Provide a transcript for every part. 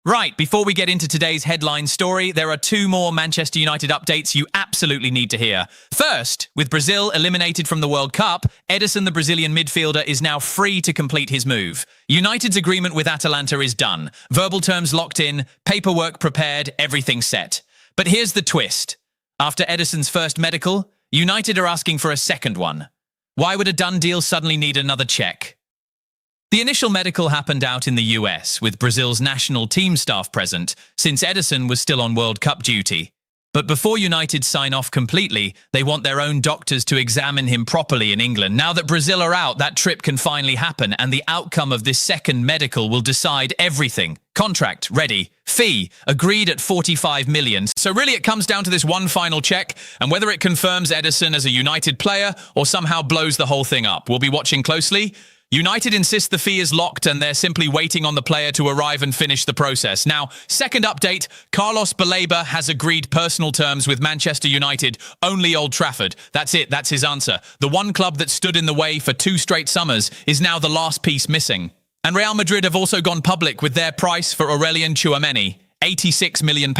Right, before we get into today's headline story, there are two more Manchester United updates you absolutely need to hear. First, with Brazil eliminated from the World Cup, Edison, the Brazilian midfielder, is now free to complete his move. United's agreement with Atalanta is done. Verbal terms locked in, paperwork prepared, everything set. But here's the twist. After Edison's first medical, United are asking for a second one. Why would a done deal suddenly need another check? The initial medical happened out in the US, with Brazil's national team staff present, since Edison was still on World Cup duty. But before United sign off completely, they want their own doctors to examine him properly in England. Now that Brazil are out, that trip can finally happen, and the outcome of this second medical will decide everything. Contract ready, fee agreed at 45 million. So really it comes down to this one final check, and whether it confirms Edison as a United player or somehow blows the whole thing up. We'll be watching closely. United insist the fee is locked and they're simply waiting on the player to arrive and finish the process. Now, second update, Carlos Baleba has agreed personal terms with Manchester United, only Old Trafford. That's it, that's his answer. The one club that stood in the way for 2 straight summers is now the last piece missing. And Real Madrid have also gone public with their price for Aurelien Tchouameni, £86 million.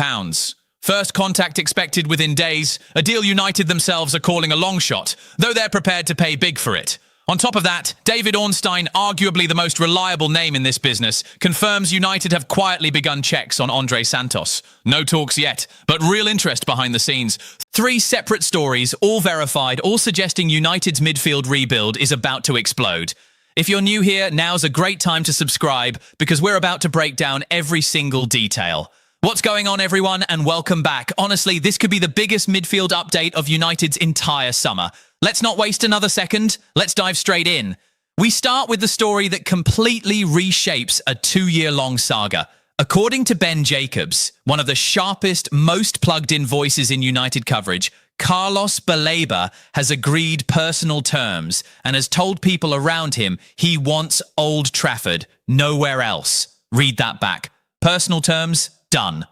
First contact expected within days, a deal United themselves are calling a long shot, though they're prepared to pay big for it. On top of that, David Ornstein, arguably the most reliable name in this business, confirms United have quietly begun checks on Andre Santos. No talks yet, but real interest behind the scenes. 3 separate stories, all verified, all suggesting United's midfield rebuild is about to explode. If you're new here, now's a great time to subscribe, because we're about to break down every single detail. What's going on, everyone, and welcome back. Honestly, this could be the biggest midfield update of United's entire summer. Let's not waste another second. Let's dive straight in. We start with the story that completely reshapes a 2-year-long saga. According to Ben Jacobs, one of the sharpest, most plugged-in voices in United coverage, Carlos Baleba has agreed personal terms and has told people around him he wants Old Trafford, nowhere else. Read that back. Personal terms, done.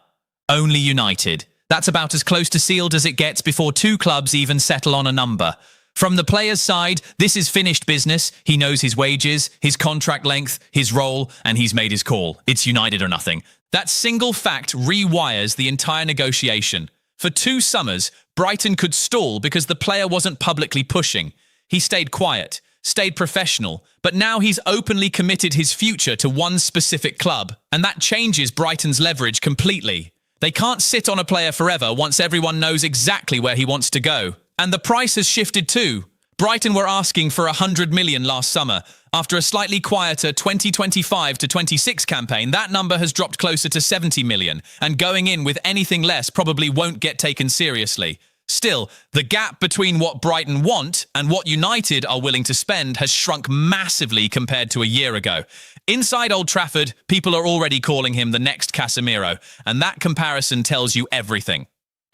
Only United. That's about as close to sealed as it gets before 2 clubs even settle on a number. From the player's side, this is finished business. He knows his wages, his contract length, his role, and he's made his call. It's United or nothing. That single fact rewires the entire negotiation. For 2 summers, Brighton could stall because the player wasn't publicly pushing. He stayed quiet, stayed professional, but now he's openly committed his future to one specific club, and that changes Brighton's leverage completely. They can't sit on a player forever once everyone knows exactly where he wants to go. And the price has shifted too. Brighton were asking for 100 million last summer. After a slightly quieter 2025 to 26 campaign, that number has dropped closer to 70 million, and going in with anything less probably won't get taken seriously. Still, the gap between what Brighton want and what United are willing to spend has shrunk massively compared to a year ago. Inside Old Trafford, people are already calling him the next Casemiro, and that comparison tells you everything.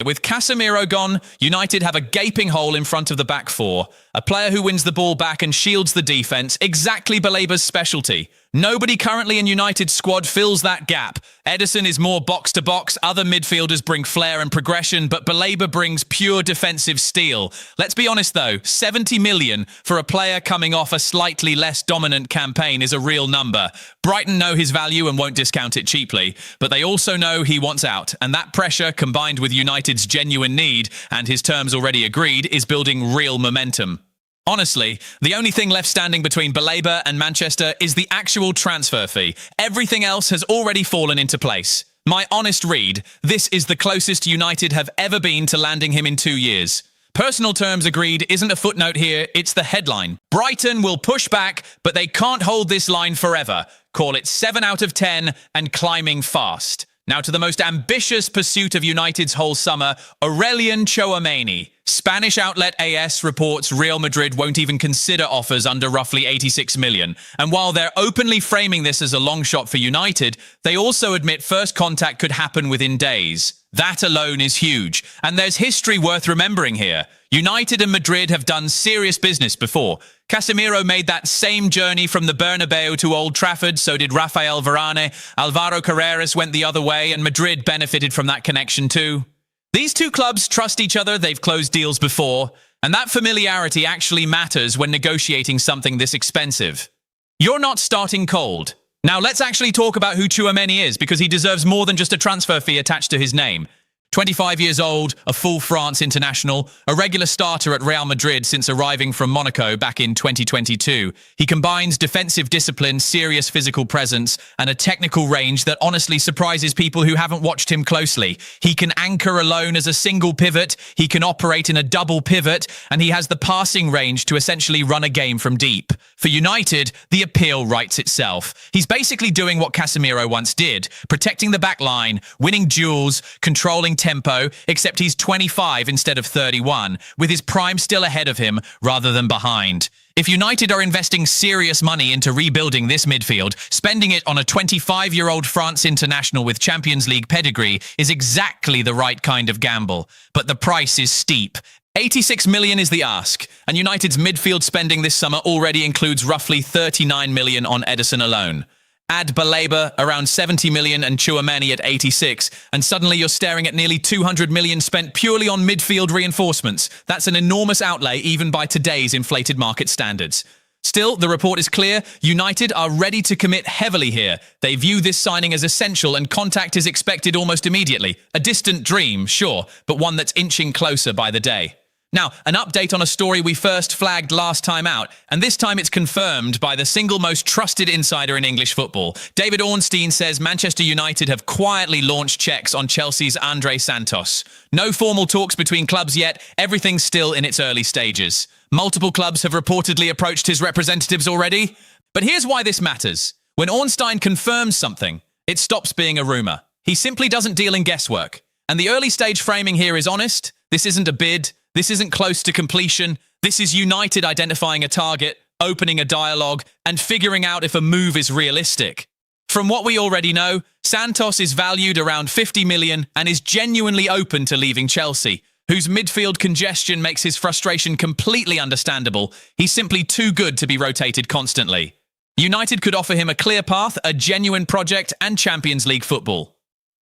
With Casemiro gone, United have a gaping hole in front of the back 4. A player who wins the ball back and shields the defense, exactly Baleba's specialty. Nobody currently in United's squad fills that gap. Edison is more box-to-box, other midfielders bring flair and progression, but Baleba brings pure defensive steel. Let's be honest though, 70 million for a player coming off a slightly less dominant campaign is a real number. Brighton know his value and won't discount it cheaply, but they also know he wants out, and that pressure, combined with United's genuine need and his terms already agreed, is building real momentum. Honestly, the only thing left standing between Baleba and Manchester is the actual transfer fee. Everything else has already fallen into place. My honest read, this is the closest United have ever been to landing him in 2 years. Personal terms agreed isn't a footnote here, it's the headline. Brighton will push back, but they can't hold this line forever. Call it 7 out of 10 and climbing fast. Now to the most ambitious pursuit of United's whole summer, Aurelien Tchouameni. Spanish outlet AS reports Real Madrid won't even consider offers under roughly 86 million. And while they're openly framing this as a long shot for United, they also admit first contact could happen within days. That alone is huge. And there's history worth remembering here. United and Madrid have done serious business before. Casemiro made that same journey from the Bernabeu to Old Trafford, so did Rafael Varane. Alvaro Carreras went the other way, and Madrid benefited from that connection too. These 2 clubs trust each other, they've closed deals before, and that familiarity actually matters when negotiating something this expensive. You're not starting cold. Now let's actually talk about who Tchouameni is, because he deserves more than just a transfer fee attached to his name. 25 years old, a full France international, a regular starter at Real Madrid since arriving from Monaco back in 2022. He combines defensive discipline, serious physical presence, and a technical range that honestly surprises people who haven't watched him closely. He can anchor alone as a single pivot, he can operate in a double pivot, and he has the passing range to essentially run a game from deep. For United, the appeal writes itself. He's basically doing what Casemiro once did, protecting the back line, winning duels, controlling tempo, except he's 25 instead of 31, with his prime still ahead of him rather than behind. If United are investing serious money into rebuilding this midfield, spending it on a 25-year-old France international with Champions League pedigree is exactly the right kind of gamble. But the price is steep. 86 million is the ask, and United's midfield spending this summer already includes roughly 39 million on Edison alone. Add Baleba around 70 million and Tchouameni at 86, and suddenly you're staring at nearly 200 million spent purely on midfield reinforcements. That's an enormous outlay even by today's inflated market standards. Still, the report is clear. United are ready to commit heavily here. They view this signing as essential and contact is expected almost immediately. A distant dream, sure, but one that's inching closer by the day. Now, an update on a story we first flagged last time out, and this time it's confirmed by the single most trusted insider in English football. David Ornstein says Manchester United have quietly launched checks on Chelsea's Andre Santos. No formal talks between clubs yet, everything's still in its early stages. Multiple clubs have reportedly approached his representatives already. But here's why this matters. When Ornstein confirms something, it stops being a rumour. He simply doesn't deal in guesswork. And the early stage framing here is honest. This isn't a bid. This isn't close to completion. This is United identifying a target, opening a dialogue, and figuring out if a move is realistic. From what we already know, Santos is valued around 50 million and is genuinely open to leaving Chelsea, whose midfield congestion makes his frustration completely understandable. He's simply too good to be rotated constantly. United could offer him a clear path, a genuine project, and Champions League football.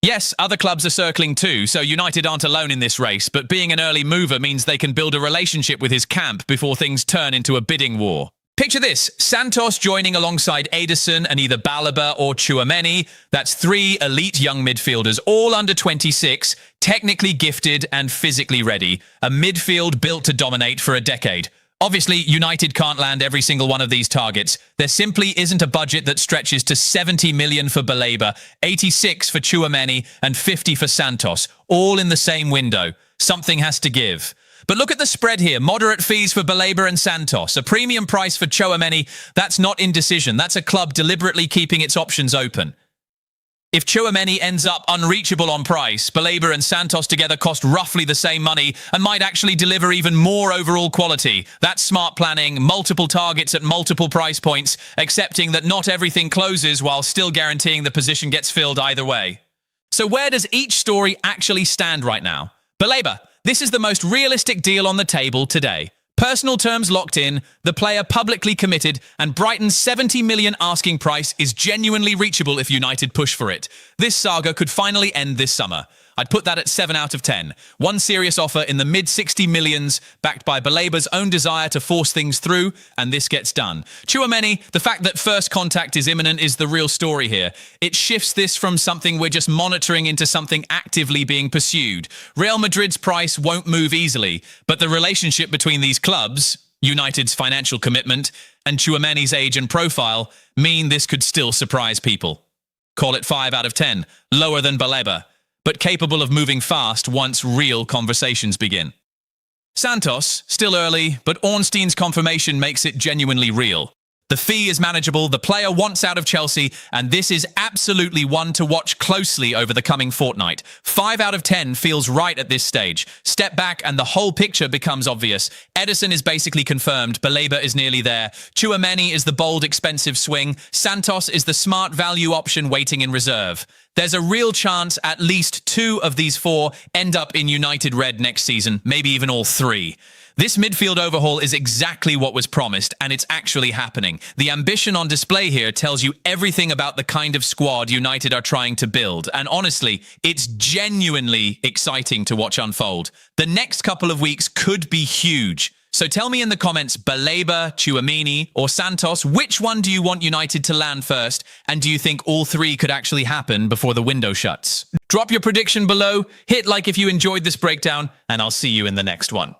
Yes, other clubs are circling too, so United aren't alone in this race, but being an early mover means they can build a relationship with his camp before things turn into a bidding war. Picture this, Santos joining alongside Edison and either Baleba or Tchouameni. That's three elite young midfielders, all under 26, technically gifted and physically ready. A midfield built to dominate for a decade. Obviously, United can't land every single one of these targets. There simply isn't a budget that stretches to 70 million for Baleba, 86 for Tchouameni, and 50 for Santos, all in the same window. Something has to give. But look at the spread here. Moderate fees for Baleba and Santos. A premium price for Tchouameni. That's not indecision. That's a club deliberately keeping its options open. If Tchouameni ends up unreachable on price, Baleba and Santos together cost roughly the same money and might actually deliver even more overall quality. That's smart planning, multiple targets at multiple price points, accepting that not everything closes while still guaranteeing the position gets filled either way. So where does each story actually stand right now? Baleba, this is the most realistic deal on the table today. Personal terms locked in, the player publicly committed, and Brighton's 70 million asking price is genuinely reachable if United push for it. This saga could finally end this summer. I'd put that at 7 out of 10. One serious offer in the mid-60 millions, backed by Baleba's own desire to force things through, and this gets done. Tchouameni, the fact that first contact is imminent is the real story here. It shifts this from something we're just monitoring into something actively being pursued. Real Madrid's price won't move easily, but the relationship between these clubs, United's financial commitment, and Tchouameni's age and profile, mean this could still surprise people. Call it 5 out of 10, lower than Baleba, but capable of moving fast once real conversations begin. Santos, still early, but Ornstein's confirmation makes it genuinely real. The fee is manageable, the player wants out of Chelsea, and this is absolutely one to watch closely over the coming fortnight. 5 out of 10 feels right at this stage. Step back and the whole picture becomes obvious. Edison is basically confirmed, Baleba is nearly there, Tchouameni is the bold, expensive swing, Santos is the smart value option waiting in reserve. There's a real chance at least 2 of these 4 end up in United red next season, maybe even all 3. This midfield overhaul is exactly what was promised, and it's actually happening. The ambition on display here tells you everything about the kind of squad United are trying to build, and honestly, it's genuinely exciting to watch unfold. The next couple of weeks could be huge. So tell me in the comments, Baleba, Tchouameni, or Santos, which one do you want United to land first? And do you think all three could actually happen before the window shuts? Drop your prediction below, hit like if you enjoyed this breakdown, and I'll see you in the next one.